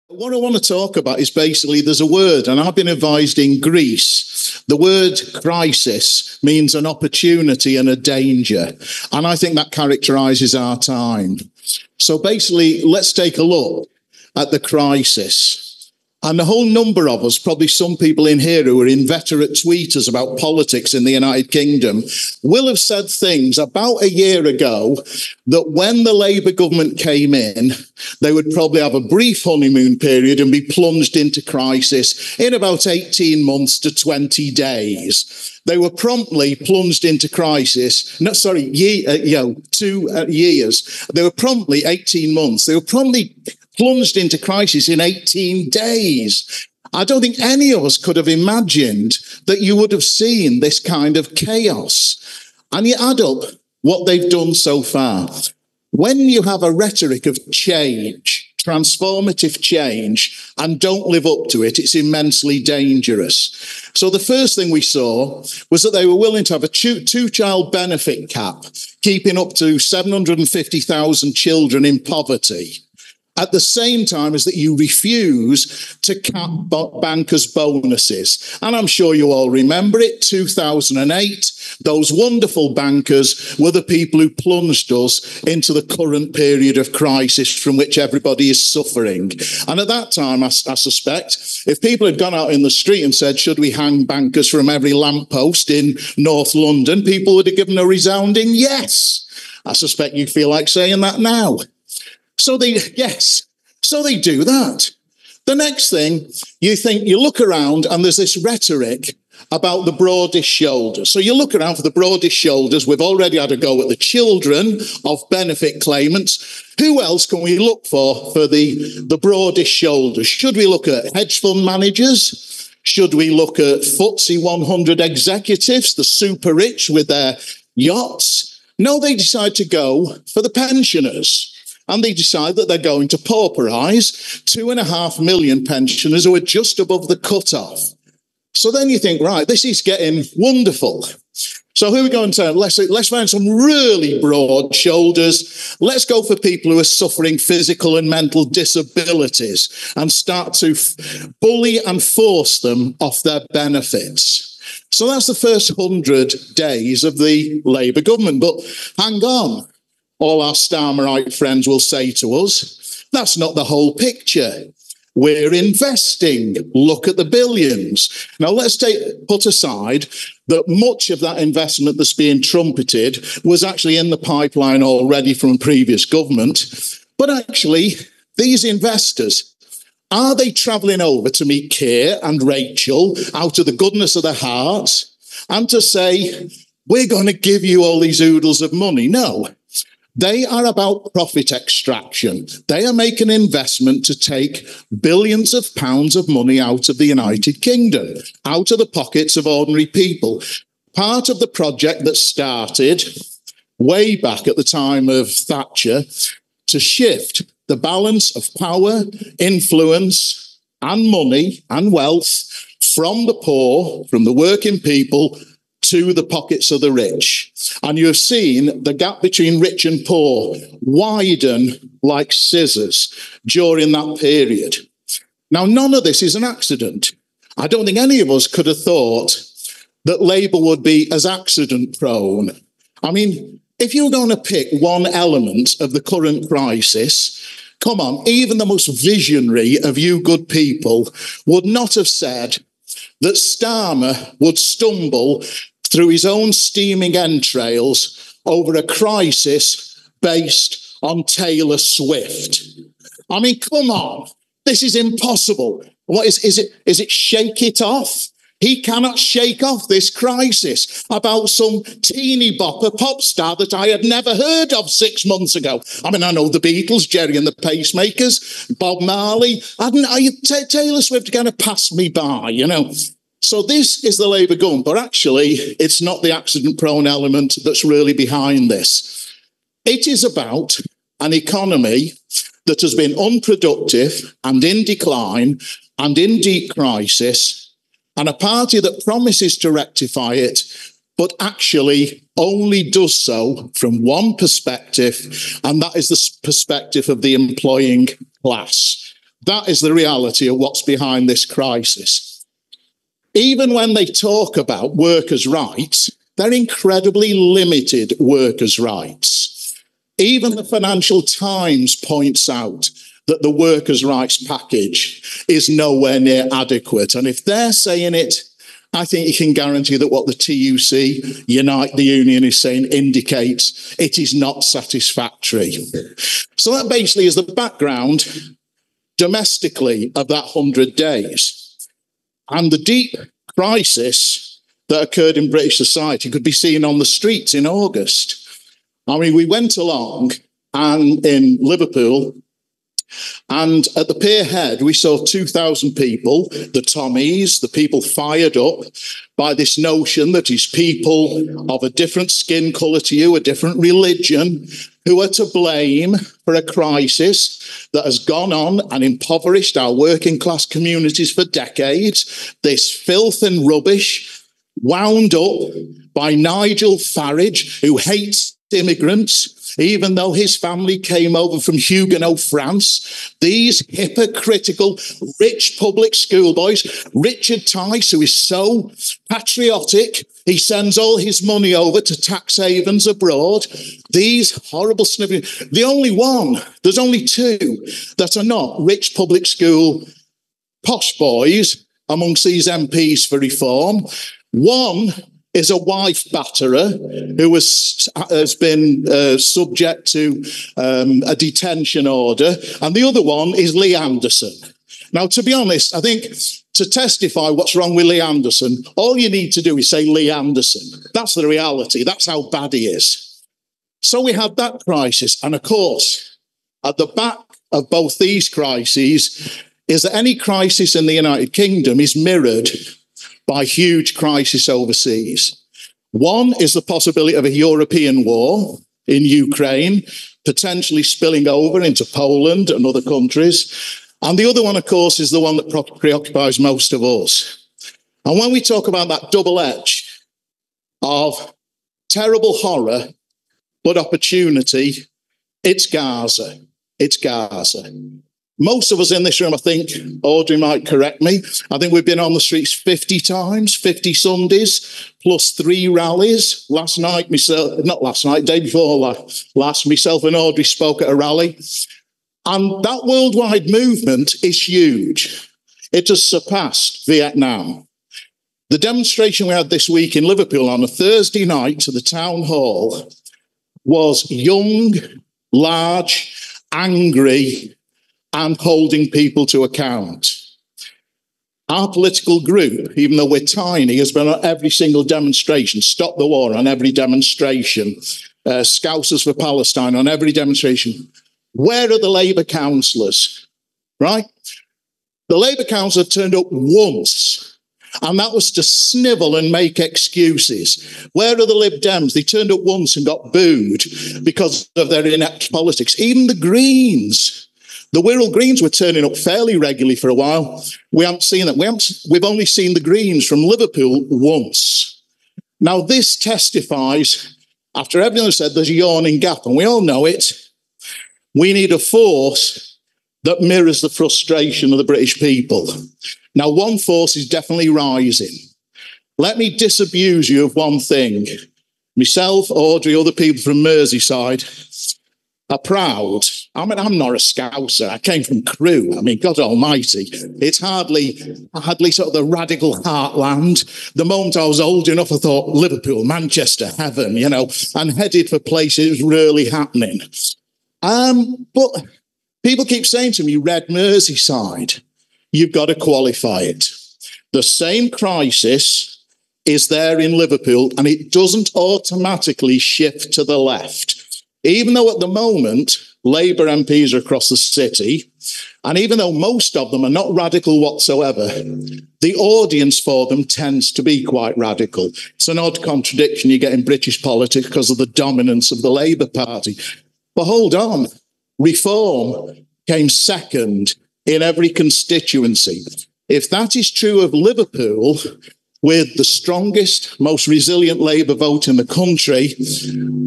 What I want to talk about is basically there's a word, and I've been advised in Greece, the word crisis means an opportunity and a danger. And I think that characterizes our time. So basically, let's take a look at the crisis. And a whole number of us, probably some people in here who are inveterate tweeters about politics in the United Kingdom, will have said things about a year ago that when the Labour government came in, they would probably have a brief honeymoon period and be plunged into crisis in about 18 months to 20 days. They were promptly plunged into crisis. No, sorry, 2 years. They were promptly 18 months. They were promptly plunged into crisis in 18 days. I don't think any of us could have imagined that you would have seen this kind of chaos. And you add up what they've done so far. When you have a rhetoric of change, transformative change, and don't live up to it, it's immensely dangerous. So the first thing we saw was that they were willing to have a two-child benefit cap, keeping up to 750,000 children in poverty, at the same time as that you refuse to cap bankers' bonuses. And I'm sure you all remember it, 2008, those wonderful bankers were the people who plunged us into the current period of crisis from which everybody is suffering. And at that time, I suspect, if people had gone out in the street and said, should we hang bankers from every lamppost in North London, people would have given a resounding yes. I suspect you feel like saying that now. So they do that. The next thing, you look around and there's this rhetoric about the broadest shoulders. So you look around for the broadest shoulders. We've already had a go at the children of benefit claimants. Who else can we look for the broadest shoulders? Should we look at hedge fund managers? Should we look at FTSE 100 executives, the super rich with their yachts? No, they decide to go for the pensioners. And they decide that they're going to pauperise 2.5 million pensioners who are just above the cut-off. So then you think, right, this is getting wonderful. So who are we going to? Let's find some really broad shoulders. Let's go for people who are suffering physical and mental disabilities and start to bully and force them off their benefits. So that's the first 100 days of the Labour government. But hang on. All our Starmerite friends will say to us, that's not the whole picture. We're investing. Look at the billions. Now, let's put aside that much of that investment that's being trumpeted was actually in the pipeline already from previous government. But actually, these investors, are they travelling over to meet Keir and Rachel out of the goodness of their hearts and to say, we're going to give you all these oodles of money? No. They are about profit extraction. They are making an investment to take billions of pounds of money out of the United Kingdom, out of the pockets of ordinary people. Part of the project that started way back at the time of Thatcher to shift the balance of power, influence, and money and wealth from the poor, from the working people, to the pockets of the rich. And you have seen the gap between rich and poor widen like scissors during that period. Now, none of this is an accident. I don't think any of us could have thought that Labour would be as accident prone. I mean, if you're going to pick one element of the current crisis, come on, even the most visionary of you good people would not have said that Starmer would stumble through his own steaming entrails over a crisis based on Taylor Swift. I mean, come on, this is impossible. What is it shake it off? He cannot shake off this crisis about some teeny bopper pop star that I had never heard of 6 months ago. I mean, I know the Beatles, Jerry and the Pacemakers, Bob Marley. Taylor Swift kind of passed me by, you know. So this is the Labour government, but actually it's not the accident-prone element that's really behind this. It is about an economy that has been unproductive and in decline and in deep crisis, and a party that promises to rectify it, but actually only does so from one perspective, and that is the perspective of the employing class. That is the reality of what's behind this crisis. Even when they talk about workers' rights, they're incredibly limited workers' rights. Even the Financial Times points out that the workers' rights package is nowhere near adequate. And if they're saying it, I think you can guarantee that what the TUC, Unite the Union, is saying indicates it is not satisfactory. So that basically is the background domestically of that 100 days. And the deep crisis that occurred in British society could be seen on the streets in August. I mean, we went along and in Liverpool, and at the pier head, we saw 2,000 people, the Tommies, the people fired up by this notion that it's people of a different skin colour to you, a different religion, who are to blame for a crisis that has gone on and impoverished our working class communities for decades. This filth and rubbish wound up by Nigel Farage, who hates immigrants, even though his family came over from Huguenot France. These hypocritical, rich public schoolboys, Richard Tice, who is so patriotic, he sends all his money over to tax havens abroad. These horrible sniveling. There's only two that are not rich public school posh boys amongst these MPs for reform. One is a wife batterer who has been subject to a detention order. And the other one is Lee Anderson. Now, to be honest, I think to testify what's wrong with Lee Anderson, all you need to do is say Lee Anderson. That's the reality. That's how bad he is. So we have that crisis. And of course, at the back of both these crises is that any crisis in the United Kingdom is mirrored by huge crisis overseas. One is the possibility of a European war in Ukraine, potentially spilling over into Poland and other countries. And the other one, of course, is the one that preoccupies most of us. And when we talk about that double edge of terrible horror, but opportunity, it's Gaza. It's Gaza. Most of us in this room, I think, Audrey might correct me, I think we've been on the streets 50 times, 50 Sundays, plus 3 rallies. Last night, day before last, myself and Audrey spoke at a rally. And that worldwide movement is huge. It has surpassed Vietnam. The demonstration we had this week in Liverpool on a Thursday night to the town hall was young, large, angry, and holding people to account. Our political group, even though we're tiny, has been on every single demonstration. Stop the War on every demonstration. Scousers for Palestine on every demonstration. Where are the Labour councillors? Right? The Labour councillor turned up once, and that was to snivel and make excuses. Where are the Lib Dems? They turned up once and got booed because of their inept politics. Even the Greens. The Wirral Greens were turning up fairly regularly for a while. We haven't seen that. We've only seen the Greens from Liverpool once. Now, this testifies, after everything was said, there's a yawning gap, and we all know it. We need a force that mirrors the frustration of the British people. Now, one force is definitely rising. Let me disabuse you of one thing. Myself, Audrey, other people from Merseyside are proud. I mean, I'm not a Scouser. I came from Crewe. I mean, God almighty. It's hardly sort of the radical heartland. The moment I was old enough, I thought, Liverpool, Manchester, heaven, and headed for places really happening. But people keep saying to me, Red Merseyside, you've got to qualify it. The same crisis is there in Liverpool, and it doesn't automatically shift to the left. Even though at the moment, Labour MPs are across the city, and even though most of them are not radical whatsoever, the audience for them tends to be quite radical. It's an odd contradiction you get in British politics because of the dominance of the Labour Party. But hold on, reform came second in every constituency. If that is true of Liverpool, with the strongest, most resilient Labour vote in the country.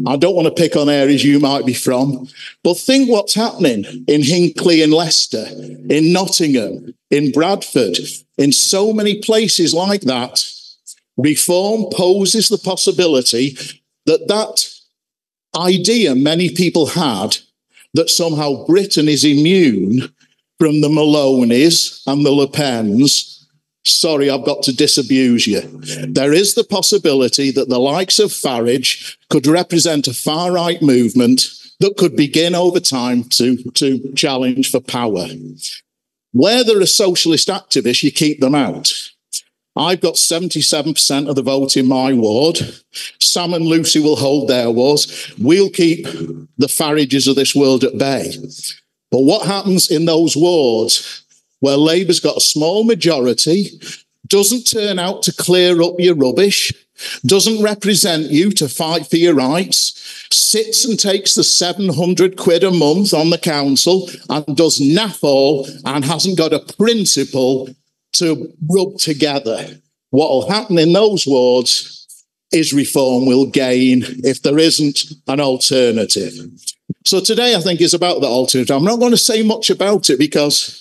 I don't want to pick on areas you might be from, but think what's happening in Hinckley in Leicester, in Nottingham, in Bradford, in so many places like that. Reform poses the possibility that that idea many people had that somehow Britain is immune from the Maloneys and the Le Pens. Sorry, I've got to disabuse you. There is the possibility that the likes of Farage could represent a far-right movement that could begin over time to challenge for power. Where there are socialist activists, you keep them out. I've got 77% of the vote in my ward. Sam and Lucy will hold their wards. We'll keep the Farages of this world at bay. But what happens in those wards where Labour's got a small majority, doesn't turn out to clear up your rubbish, doesn't represent you to fight for your rights, sits and takes the 700 quid a month on the council and does naff all and hasn't got a principle to rub together. What will happen in those wards is reform will gain if there isn't an alternative. So today I think is about the alternative. I'm not going to say much about it because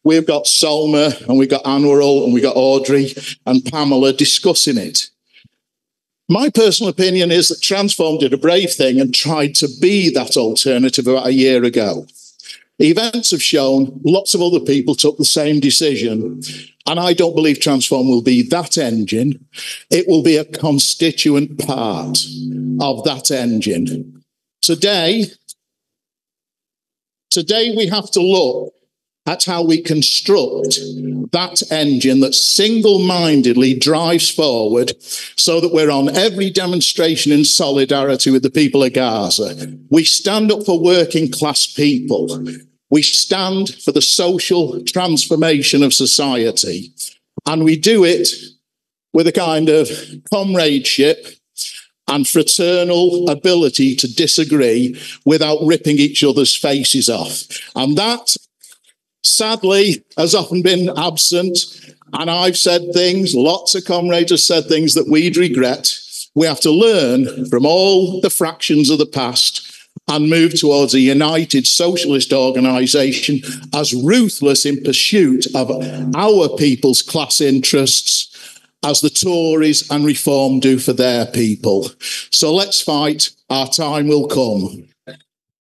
we've got Solma and we've got Anwarul and we've got Audrey and Pamela discussing it. My personal opinion is that Transform did a brave thing and tried to be that alternative about a year ago. Events have shown lots of other people took the same decision, and I don't believe Transform will be that engine. It will be a constituent part of that engine. Today we have to look at how we construct that engine that single-mindedly drives forward so that we're on every demonstration in solidarity with the people of Gaza. We stand up for working class people. We stand for the social transformation of society. And we do it with a kind of comradeship and fraternal ability to disagree without ripping each other's faces off. And that, sadly, has often been absent. And I've said things, lots of comrades have said things that we'd regret. We have to learn from all the fractions of the past and move towards a united socialist organisation as ruthless in pursuit of our people's class interests as the Tories and Reform do for their people. So let's fight. Our time will come.